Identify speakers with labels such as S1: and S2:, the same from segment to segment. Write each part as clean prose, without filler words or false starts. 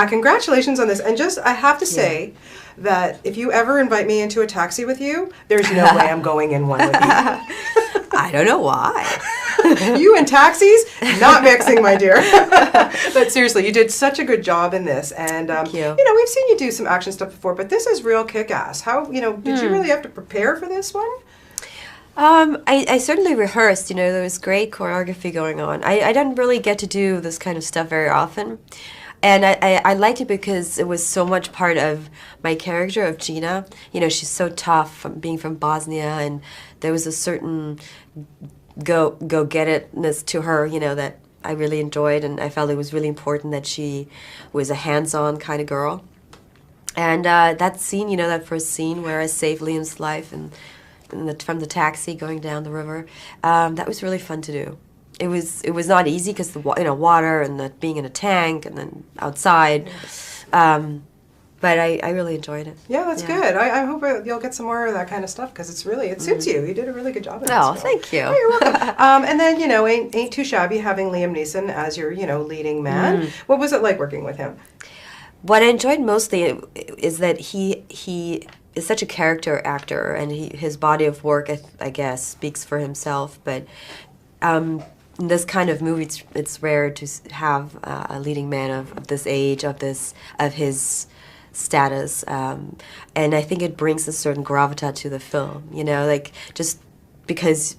S1: Congratulations on this. And just, I have to say that if you ever invite me into a taxi with you, there's no way I'm going in one with you.
S2: I don't know why.
S1: You and taxis, not mixing, my dear. But seriously, you did such a good job in this. And,
S2: Thank you.
S1: you know, we've seen you do some action stuff before, but this is real kick-ass. How, you know, did you really have to prepare for this one?
S2: I certainly rehearsed, you know, there was great choreography going on. I didn't really get to do this kind of stuff very often. And I liked it because it was so much part of my character of Gina. You know, she's so tough, from being from Bosnia, and there was a certain go-get-itness to her, you know, that I really enjoyed, and I felt it was really important that she was a hands-on kind of girl. And that scene, you know, that first scene where I saved Liam's life and from the taxi going down the river, that was really fun to do. It was not easy because the water and the being in a tank and then outside, but I really enjoyed it.
S1: Yeah, that's good. I hope you'll get some more of that kind of stuff because it suits you. You did a really good job.
S2: Oh, thank you.
S1: Oh, you're welcome. And then, you know, ain't too shabby having Liam Neeson as your, you know, leading man. What was it like working with him?
S2: What I enjoyed mostly is that he is such a character actor, and his body of work, I guess, speaks for himself. But in this kind of movie, it's rare to have a leading man of this age, of his status, and I think it brings a certain gravitas to the film. You know, like just because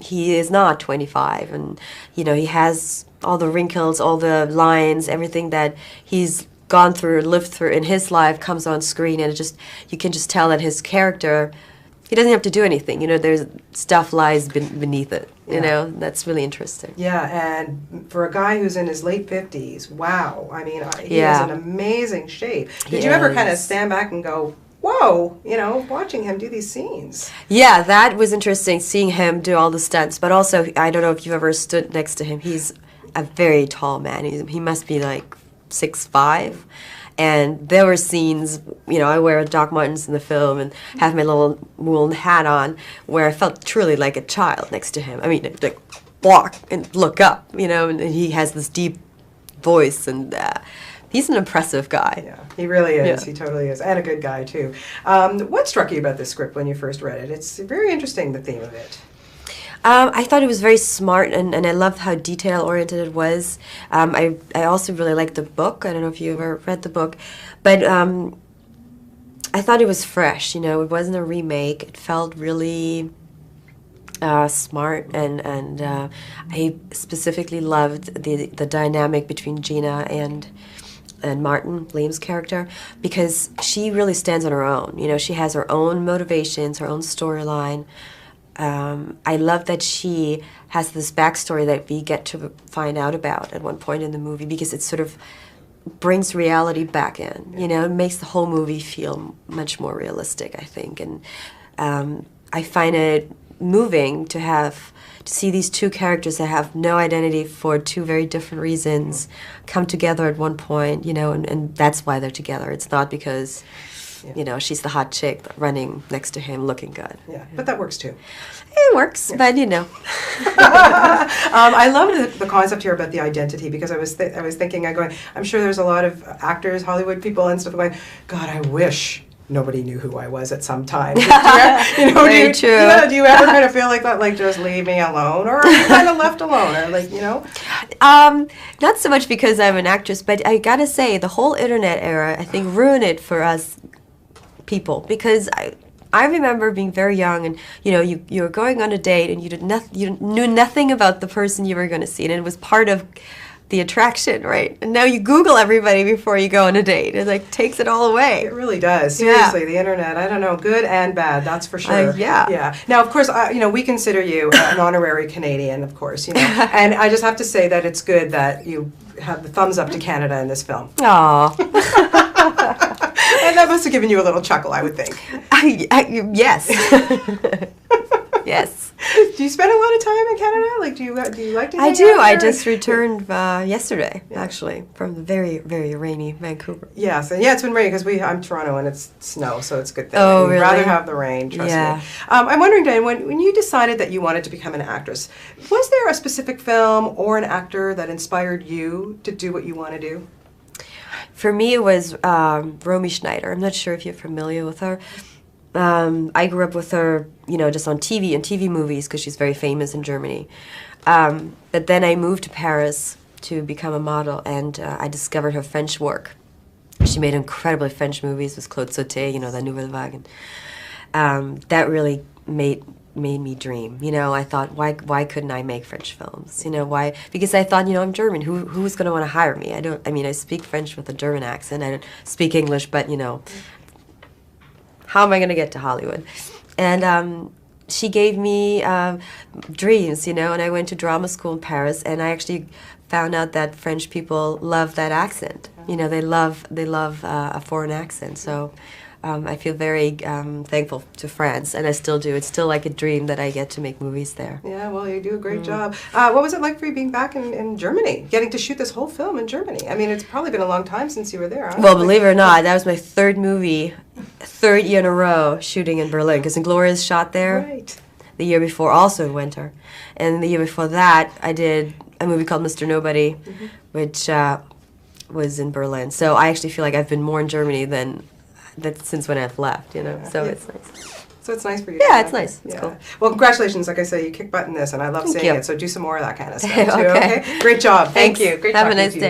S2: he is not 25, and you know he has all the wrinkles, all the lines, everything that he's gone through, lived through in his life comes on screen, and you can just tell that his character, he doesn't have to do anything. You know, there's stuff lies beneath it. You know, that's really interesting.
S1: Yeah, and for a guy who's in his late 50s, wow. I mean, he is in amazing shape. Did you ever kind of stand back and go, whoa, you know, watching him do these scenes?
S2: Yeah, that was interesting, seeing him do all the stunts. But also, I don't know if you've ever stood next to him. He's a very tall man. He must be like 6'5", and there were scenes, you know, I wear Doc Martens in the film and have my little wool hat on, where I felt truly like a child next to him. I mean, like walk and look up, you know, and he has this deep voice, and he's an impressive guy.
S1: Yeah, he really is. He totally is, and a good guy too. What struck you about this script when you first read it? It's very interesting, the theme of it.
S2: I thought it was very smart, and I loved how detail-oriented it was. I also really liked the book. I don't know if you ever read the book, but I thought it was fresh. You know, it wasn't a remake. It felt really smart, and I specifically loved the dynamic between Gina and Martin, Liam's character, because she really stands on her own. You know, she has her own motivations, her own storyline. I love that she has this backstory that we get to find out about at one point in the movie, because it sort of brings reality back in. You know, it makes the whole movie feel much more realistic, I think. And I find it moving to see these two characters that have no identity for two very different reasons come together at one point, you know, and that's why they're together. It's not because, you know, she's the hot chick running next to him looking good.
S1: Yeah, but that works too.
S2: It works, but you know.
S1: I love the concept here about the identity, because I was thinking, I'm sure there's a lot of actors, Hollywood people and stuff going, God, I wish nobody knew who I was at some time. Do you true. Yeah, do you ever kind of feel like that, like, just leave me alone? Or are you kind of left alone? Or, like, you know?
S2: Not so much because I'm an actress, but I gotta say, the whole internet era, I think, ruined it for us people, because I remember being very young, and you know, you were going on a date, and you knew nothing about the person you were going to see, and it was part of the attraction, right? And now you Google everybody before you go on a date. It like takes it all away.
S1: It really does. Seriously, the internet. I don't know, good and bad. That's for sure.
S2: Yeah.
S1: Now, of course, you know, we consider you an honorary Canadian, of course. You know, and I just have to say that it's good that you have the thumbs up to Canada in this film.
S2: Aww.
S1: And that must have given you a little chuckle, I would think.
S2: Yes. Yes.
S1: Do you spend a lot of time in Canada? Like, do you like to?
S2: I do. I just returned yesterday, actually, from the very, very rainy Vancouver.
S1: Yes, and it's been raining because I'm Toronto and it's snow, so it's a good thing.
S2: Oh, really?
S1: We'd rather have the rain. Trust me. I'm wondering, Diane, when you decided that you wanted to become an actress, was there a specific film or an actor that inspired you to do what you want to do?
S2: For me, it was Romy Schneider. I'm not sure if you're familiar with her. I grew up with her, you know, just on TV and TV movies because she's very famous in Germany. But then I moved to Paris to become a model, and I discovered her French work. She made incredible French movies with Claude Sauté, you know, La Nouvelle Vague. That really made me dream. You know, I thought, why couldn't I make French films? You know, why? Because I thought, you know, I'm German. Who's going to want to hire me? I mean, I speak French with a German accent. I don't speak English, but, you know, how am I going to get to Hollywood? And she gave me dreams, you know, and I went to drama school in Paris, and I actually found out that French people love that accent. You know, they love a foreign accent. So I feel very thankful to France, and I still do. It's still like a dream that I get to make movies there.
S1: Yeah, well, you do a great job. What was it like for you being back in Germany, getting to shoot this whole film in Germany? I mean, it's probably been a long time since you were there. Huh?
S2: Well, believe it or not, that was my third movie, third year in a row shooting in Berlin, because Inglourious shot there.
S1: Right.
S2: The year before, also in winter. And the year before that, I did a movie called Mr. Nobody, which was in Berlin. So I actually feel like I've been more in Germany than since when I've left, you know. So it's nice.
S1: So it's nice for you.
S2: Yeah, it's nice. It's cool.
S1: Well, congratulations. Like I say, you kick butt in this, and I love
S2: Thank
S1: seeing
S2: you.
S1: it. So do some more of that kind of stuff, too,
S2: Okay.
S1: okay? Great job. Thank
S2: Thanks.
S1: you. Great
S2: Have a
S1: talking
S2: nice
S1: to you.
S2: day.